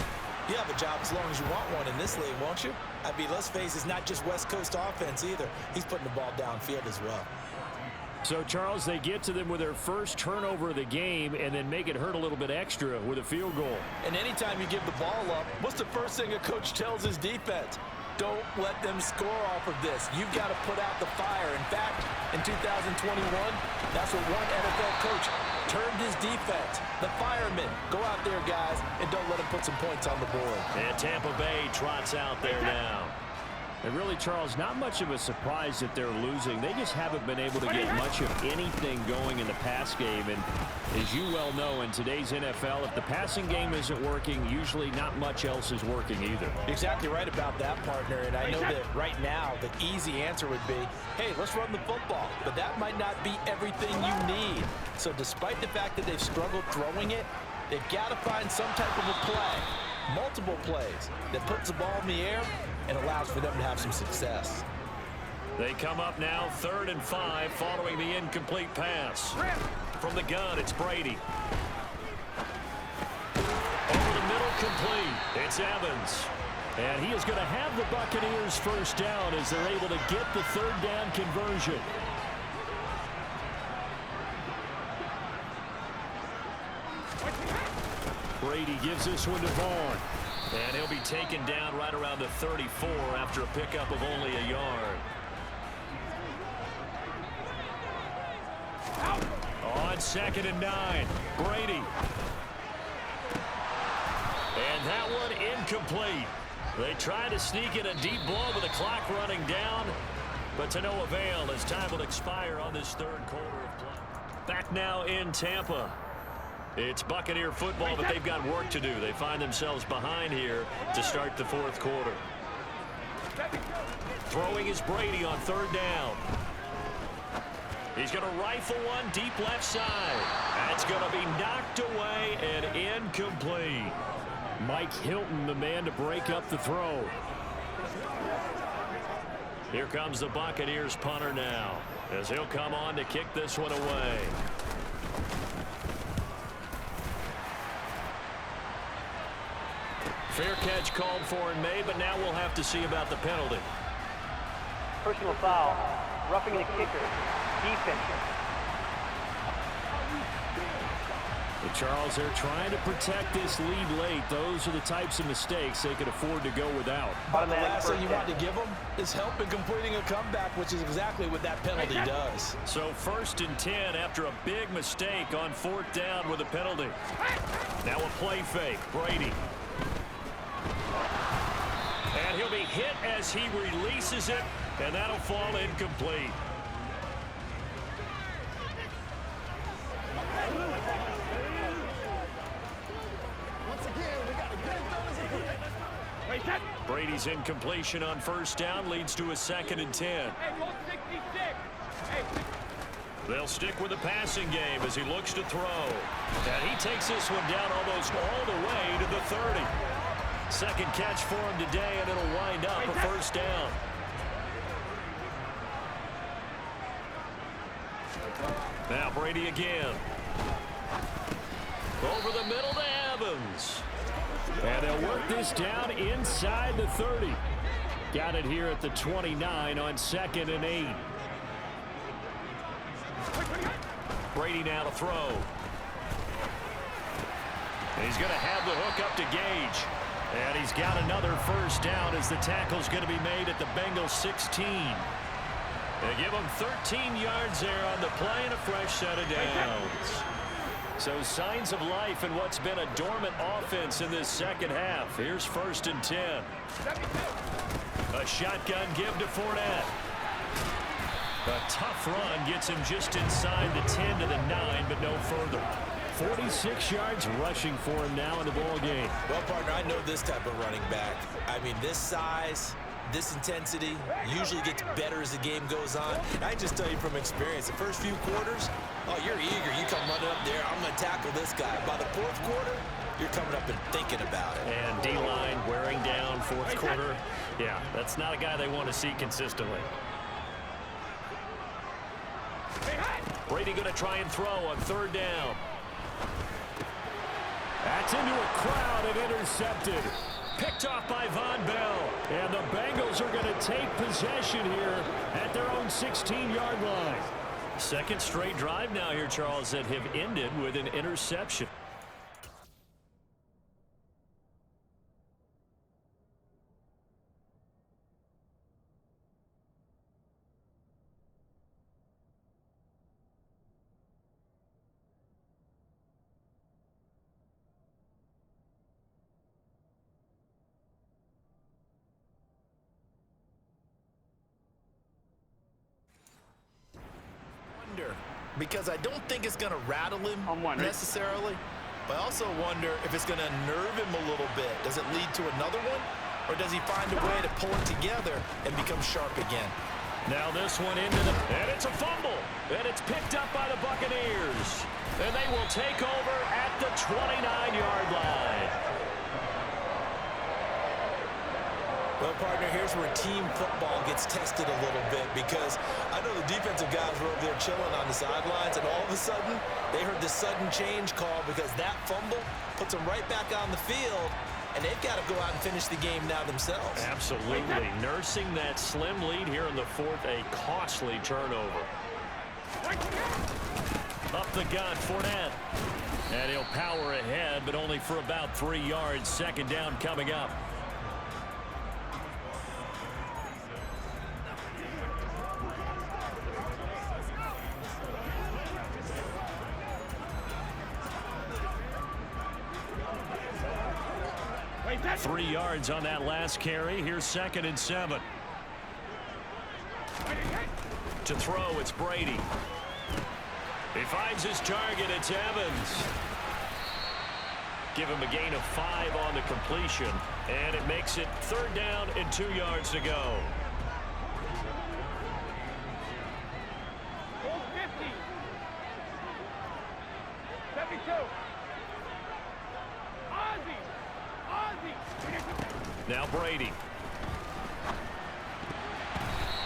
you have a job as long as you want one in this league, won't you? I mean, let's face it, it's not just West Coast offense either. He's putting the ball downfield as well. So, Charles, they get to them with their first turnover of the game and then make it hurt a little bit extra with a field goal. And anytime you give the ball up, what's the first thing a coach tells his defense? Don't let them score off of this. You've got to put out the fire. In fact, in 2021, that's what one NFL coach termed his defense. The firemen. Go out there, guys, and don't let them put some points on the board. And Tampa Bay trots out there now. And really, Charles, not much of a surprise that they're losing. They just haven't been able to get much of anything going in the pass game. And as you well know, in today's NFL, if the passing game isn't working, usually not much else is working either. You're exactly right about that, partner. And I know that right now the easy answer would be, hey, let's run the football. But that might not be everything you need. So despite the fact that they've struggled throwing it, they've got to find some type of a play. multiple plays that puts the ball in the air and allows for them to have some success. They come up now 3rd and 5 following the incomplete pass. From the gun, it's Brady. Over the middle, complete. It's Evans. And he is going to have the Buccaneers first down as they're able to get the 3rd down conversion. Brady gives this one to Vaughn. And he'll be taken down right around the 34 after a pickup of only a yard. On 2nd and 9, Brady. And that one incomplete. They try to sneak in a deep ball with the clock running down, but to no avail as time will expire on this 3rd quarter of play. Back now in Tampa. It's Buccaneer football, but they've got work to do. They find themselves behind here to start the 4th quarter. Throwing is Brady on 3rd down. He's going to rifle one deep left side. That's going to be knocked away and incomplete. Mike Hilton, the man to break up the throw. Here comes the Buccaneers punter now, as he'll come on to kick this one away. Fair catch called for and made, but now we'll have to see about the penalty. Personal foul. Roughing the kicker. Defense. But Charles, they're trying to protect this lead late. Those are the types of mistakes they could afford to go without. The last thing you want to give them is help in completing a comeback, which is exactly what that penalty does. So 1st and 10 after a big mistake on 4th down with a penalty. Now a play fake. Brady. And he'll be hit as he releases it, and that'll fall incomplete. Brady's incompletion on 1st down leads to a 2nd and 10. They'll stick with the passing game as he looks to throw. And he takes this one down almost all the way to the 30. 2nd catch for him today, and it'll wind up a 1st down. Now Brady again. Over the middle to Evans. And they'll work this down inside the 30. Got it here at the 29 on 2nd and 8. Brady now to throw. And he's going to have the hook up to Gage. And he's got another 1st down as the tackle's going to be made at the Bengals 16. They give him 13 yards there on the play and a fresh set of downs. So signs of life in what's been a dormant offense in this 2nd half. Here's 1st and 10. A shotgun give to Fournette. A tough run gets him just inside the 10 to the 9, but no further. 46 yards rushing for him now in the ball game. Well, partner, I know this type of running back. I mean, this size, this intensity usually gets better as the game goes on. And I just tell you from experience, the first few quarters, oh, you're eager. You come running up there, I'm going to tackle this guy. By the 4th quarter, you're coming up and thinking about it. And D-line wearing down 4th quarter. Yeah, that's not a guy they want to see consistently. Brady going to try and throw on 3rd down. That's into a crowd and intercepted. Picked off by Von Bell. And the Bengals are going to take possession here at their own 16-yard line. 2nd straight drive now here, Charles, that have ended with an interception. Because I don't think it's going to rattle him necessarily, but I also wonder if it's going to nerve him a little bit. Does it lead to another one, or does he find a way to pull it together and become sharp again? Now this one into the, and it's a fumble, and it's picked up by the Buccaneers, and they will take over at the 29-yard line. Well, partner, here's where team football gets tested a little bit, because I know the defensive guys were over there chilling on the sidelines, and all of a sudden, they heard the sudden change call because that fumble puts them right back on the field, and they've got to go out and finish the game now themselves. Absolutely. Nursing that slim lead here in the fourth, a costly turnover. Up the gut, Fournette. And he'll power ahead, but only for about 3 yards. Second down coming up. Wait, 3 yards on that last carry. Here's 2nd and 7. To throw, it's Brady. He finds his target. It's Evans. Give him a gain of 5 on the completion, and it makes it 3rd down and 2 yards to go. 50. 72. Ozzie. Now Brady.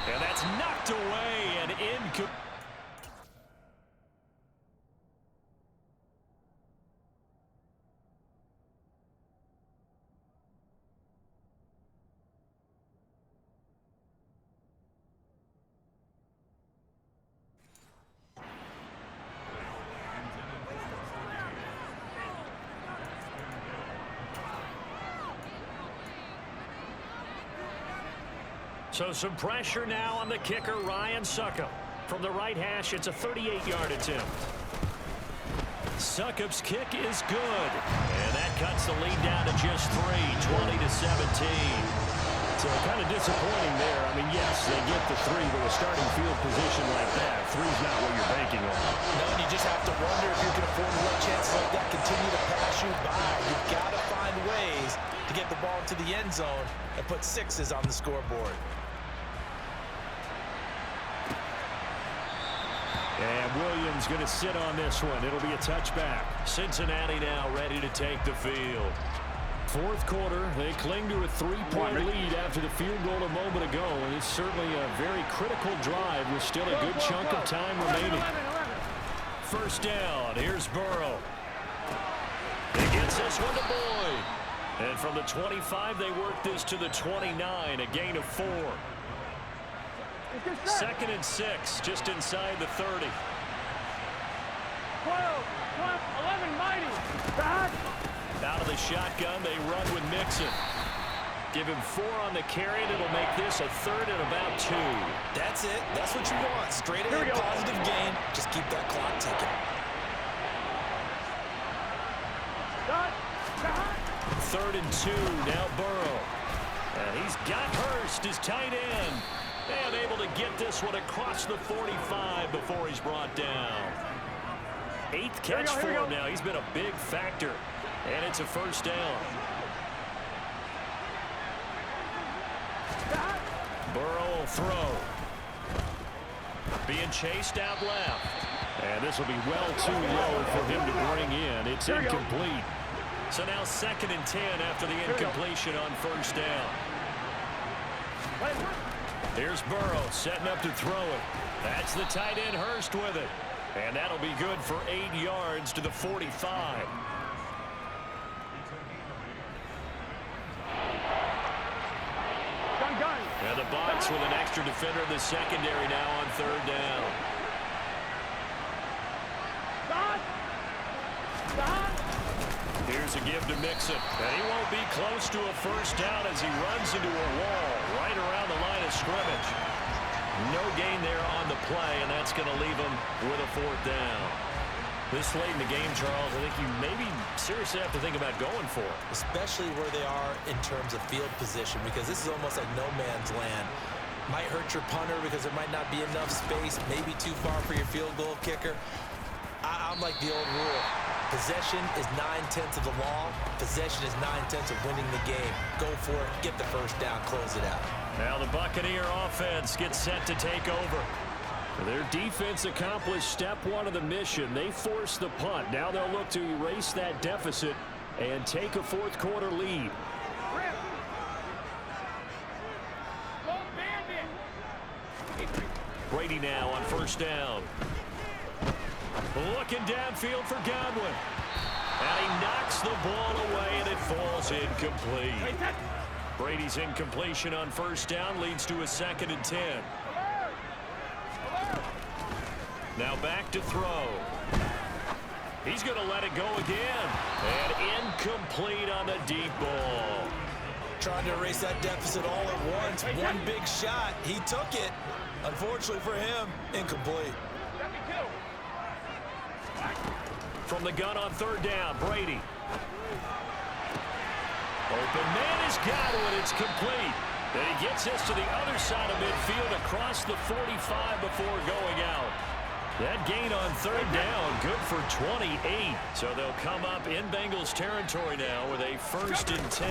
And that's knocked away and incomplete. So some pressure now on the kicker, Ryan Succop. From the right hash, it's a 38-yard attempt. Succop's kick is good. And that cuts the lead down to just 3, 20-17. So kind of disappointing there. I mean, yes, they get the 3, but a starting field position like that, 3's not what you're banking on. No, and you just have to wonder if you can afford to let chances like that continue to pass you by. You've got to find ways to get the ball into the end zone and put 6s on the scoreboard. And Williams going to sit on this one. It'll be a touchback. Cincinnati now ready to take the field. Fourth quarter, they cling to a 3-point lead after the field goal a moment ago, and it's certainly a very critical drive with still a good chunk of time remaining. 1st down, here's Burrow. He gets this one to Boyd. And from the 25, they work this to the 29, a gain of 4. 2nd and 6, just inside the 30. 12, 11, mighty. Out of the shotgun, they run with Mixon. Give him 4 on the carry, and it'll make this a 3rd and about 2. That's it. That's what you want. Straight ahead, positive gain. Just keep that clock ticking. 3rd and 2, now Burrow. And he's got Hurst, his tight end. And able to get this one across the 45 before he's brought down. 8th catch for him now. He's been a big factor. And it's a 1st down. Burrow will throw. Being chased out left. And this will be well too low for him to bring in. It's incomplete. So now 2nd and 10 after the incompletion on 1st down. Here's Burrow setting up to throw it. That's the tight end Hurst with it. And that'll be good for 8 yards to the 45. And the Bucs with an extra defender in the secondary now on 3rd down. Here's a give to Mixon. And he won't be close to a 1st down as he runs into a wall right around the line of scrimmage. No gain there on the play, and that's going to leave him with a 4th down. This late in the game, Charles, I think you maybe seriously have to think about going for it. Especially where they are in terms of field position, because this is almost like no man's land. Might hurt your punter because there might not be enough space, maybe too far for your field goal kicker. I'm like the old rule. Possession is 9/10 of the law. Possession is 9/10 of winning the game. Go for it, get the 1st down, close it out. Now the Buccaneer offense gets set to take over. Their defense accomplished step 1 of the mission. They forced the punt. Now they'll look to erase that deficit and take a 4th quarter lead. Brady now on first down. Looking downfield for Godwin. And he knocks the ball away, and it falls incomplete. Brady's incompletion on first down leads to a 2nd and 10. Now back to throw. He's going to let it go again. And incomplete on the deep ball. Trying to erase that deficit all at once. One big shot. He took it. Unfortunately for him, incomplete. From the gun on 3rd down, Brady. Open man is Godwin. It's complete. And he gets this to the other side of midfield across the 45 before going out. That gain on 3rd down, good for 28. So they'll come up in Bengals territory now with a 1st and 10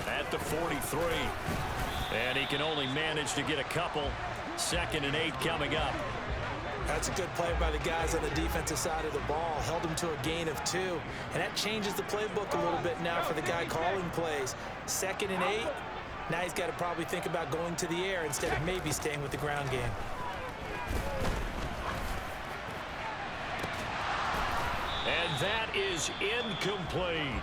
at the 43. And he can only manage to get a couple. 2nd and 8 coming up. That's a good play by the guys on the defensive side of the ball. Held him to a gain of 2. And that changes the playbook a little bit now for the guy calling plays. 2nd and 8. Now he's got to probably think about going to the air instead of maybe staying with the ground game. And that is incomplete.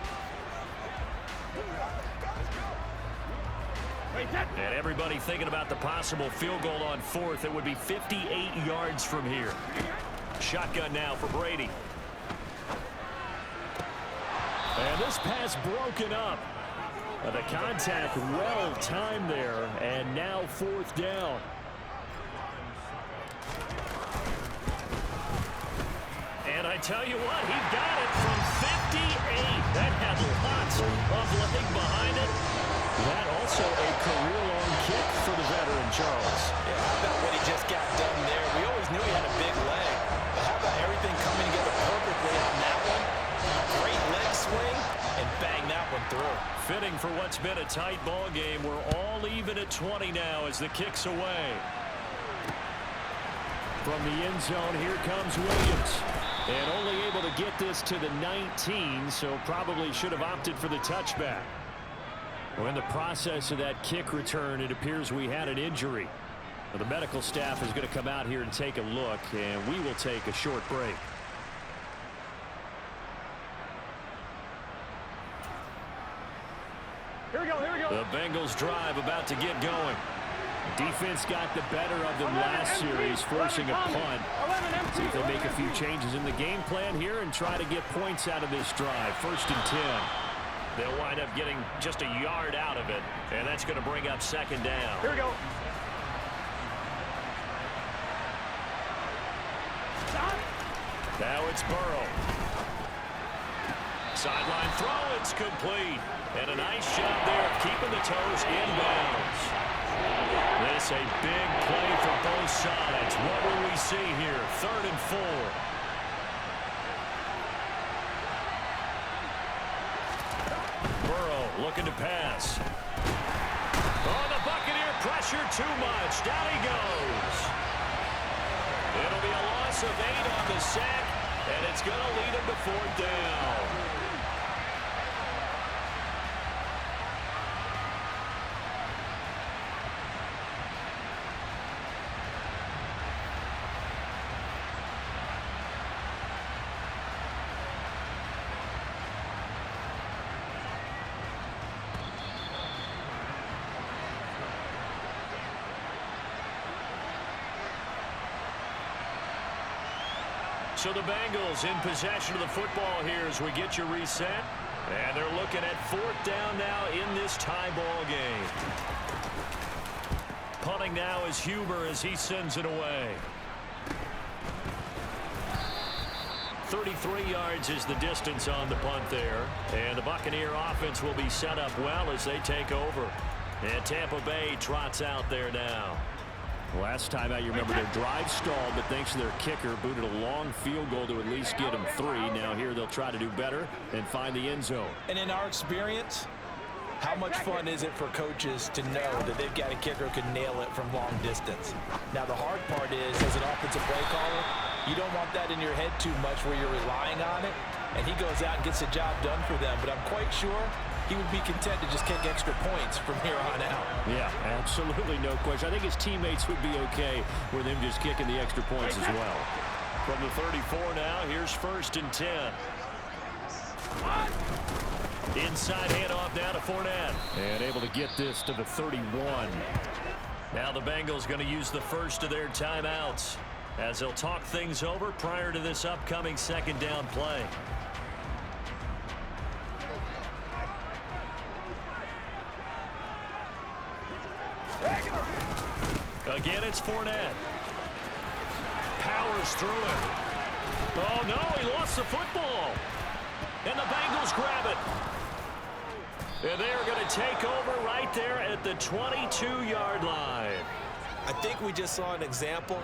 And everybody thinking about the possible field goal on 4th. It would be 58 yards from here. Shotgun now for Brady. And this pass broken up. The contact well timed there. And now 4th down. And I tell you what, he got it from 58. That had lots of leg behind it. That also a career-long kick for the veteran, Charles. Yeah, how about what he just got done there? We always knew he had a big leg. But how about everything coming together perfectly on that one? Great leg swing, and bang that one through. Fitting for what's been a tight ball game. We're all even at 20 now as the kick's away. From the end zone, here comes Williams. And only able to get this to the 19, so probably should have opted for the touchback. Well, in the process of that kick return, it appears we had an injury. Well, the medical staff is going to come out here and take a look, and we will take a short break. Here we go, here we go. The Bengals drive about to get going. Defense got the better of them last series, forcing a punt. See if they make a few changes in the game plan here and try to get points out of this drive. 1st and 10. They'll wind up getting just a yard out of it, and that's going to bring up 2nd down. Here we go. Now it's Burrow. Sideline throw, it's complete. And a nice job there of keeping the toes inbounds. This a big play for both sides. What will we see here? 3rd and 4. Burrow looking to pass. Oh, the Buccaneer pressure too much. Down he goes. It'll be a loss of 8 on the sack, and it's going to lead him to 4th down. So the Bengals in possession of the football here as we get you reset. And they're looking at 4th down now in this tie ball game. Punting now is Huber as he sends it away. 33 yards is the distance on the punt there. And the Buccaneer offense will be set up well as they take over. And Tampa Bay trots out there now. Last time out, you remember their drive stalled, but thanks to their kicker, booted a long field goal to at least get them 3. Now here they'll try to do better and find the end zone. And in our experience, how much fun is it for coaches to know that they've got a kicker who can nail it from long distance? Now the hard part is, as an offensive play caller, you don't want that in your head too much where you're relying on it, and he goes out and gets the job done for them. But I'm quite sure he would be content to just kick extra points from here on out. Yeah, absolutely no question. I think his teammates would be okay with him just kicking the extra points as well. From the 34 now, here's 1st and 10. Inside handoff now to Fournette. And able to get this to the 31. Now the Bengals going to use the first of their timeouts as they'll talk things over prior to this upcoming 2nd down play. Again, it's Fournette. Powers through it. Oh, no, he lost the football. And the Bengals grab it. And they're going to take over right there at the 22-yard line. I think we just saw an example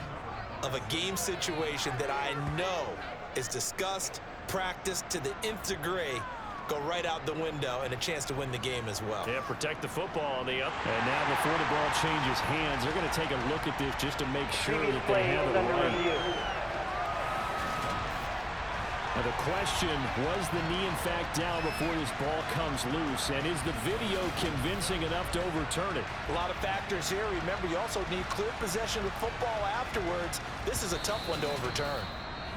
of a game situation that I know is discussed, practiced to the nth degree, go right out the window, and a chance to win the game as well. Yeah, protect the football on the up. And now before the ball changes hands, they're going to take a look at this just to make sure that they have it right. Now the question, was the knee in fact down before this ball comes loose? And is the video convincing enough to overturn it? A lot of factors here. Remember, you also need clear possession of football afterwards. This is a tough one to overturn.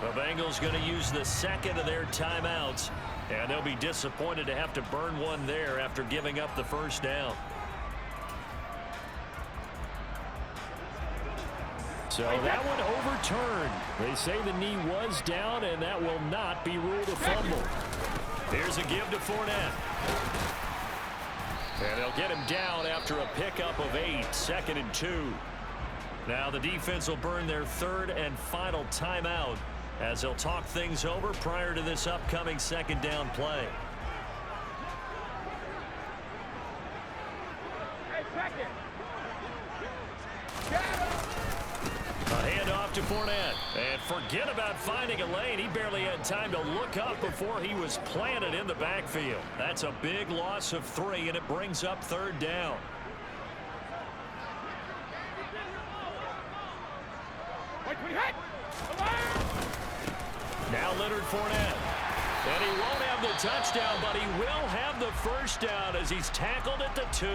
The Bengals going to use the 2nd of their timeouts. And they'll be disappointed to have to burn one there after giving up the 1st down. So that one overturned. They say the knee was down, and that will not be ruled a fumble. Here's a give to Fournette. And they'll get him down after a pickup of 8, 2nd and 2. Now the defense will burn their 3rd and final timeout as they'll talk things over prior to this upcoming 2nd down play. A handoff to Fournette. And forget about finding a lane. He barely had time to look up before he was planted in the backfield. That's a big loss of 3, and it brings up 3rd down. Now Leonard Fournette. And he won't have the touchdown, but he will have the 1st down as he's tackled at the 2.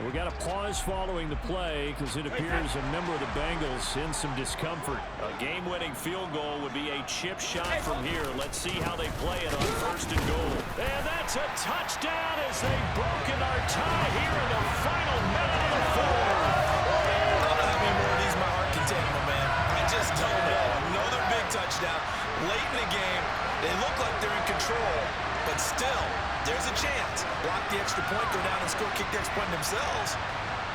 We got a pause following the play because it appears a member of the Bengals in some discomfort. A game-winning field goal would be a chip shot from here. Let's see how they play it on 1st and goal. And that's a touchdown as they've broken our tie here in the final minute of the 4th. I don't know how many more of these my heart can take, my man. I just don't know. Another big touchdown. Late in the game, they look like they're in control, but still, there's a chance. Block the extra point, go down and score, kick the extra point themselves.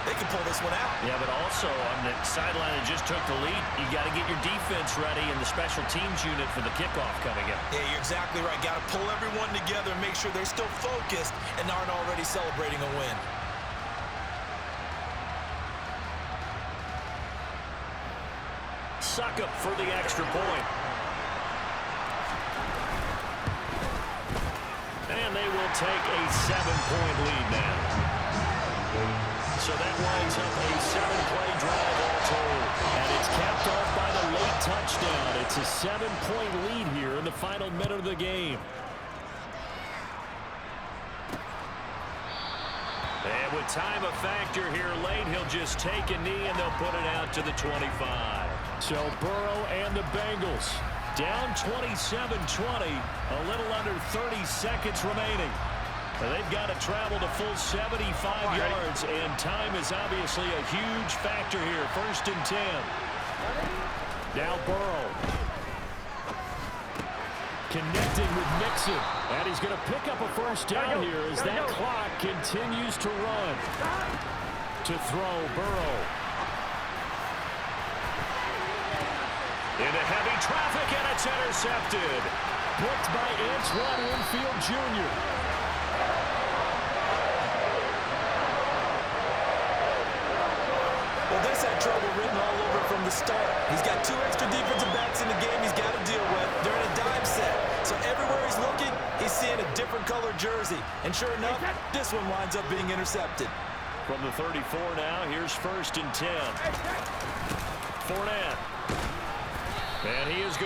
They can pull this one out. Yeah, but also on the sideline that just took the lead, you got to get your defense ready in the special teams unit for the kickoff coming up. Yeah, you're exactly right. Got to pull everyone together and make sure they're still focused and aren't already celebrating a win. Suck up for the extra point. And they will take a 7-point lead now. So that winds up a 7-play drive all told. And it's capped off by the late touchdown. It's a 7-point lead here in the final minute of the game. And with time a factor here late, he'll just take a knee and they'll put it out to the 25. So Burrow and the Bengals down 27-20, a little under 30 seconds remaining. They've got to travel the full 75 yards, and time is obviously a huge factor here. 1st and 10. Now Burrow. Connecting with Mixon. And he's going to pick up a 1st down here as that clock continues to run. To throw, Burrow. Into heavy traffic, and it's intercepted. Blocked by Antoine Winfield Jr. Well, this had trouble written all over from the start. He's got 2 extra defensive backs in the game he's got to deal with. They're in a dime set. So everywhere he's looking, he's seeing a different color jersey. And sure enough, this one winds up being intercepted. From the 34 now, here's 1st and 10. Fournette. And he is going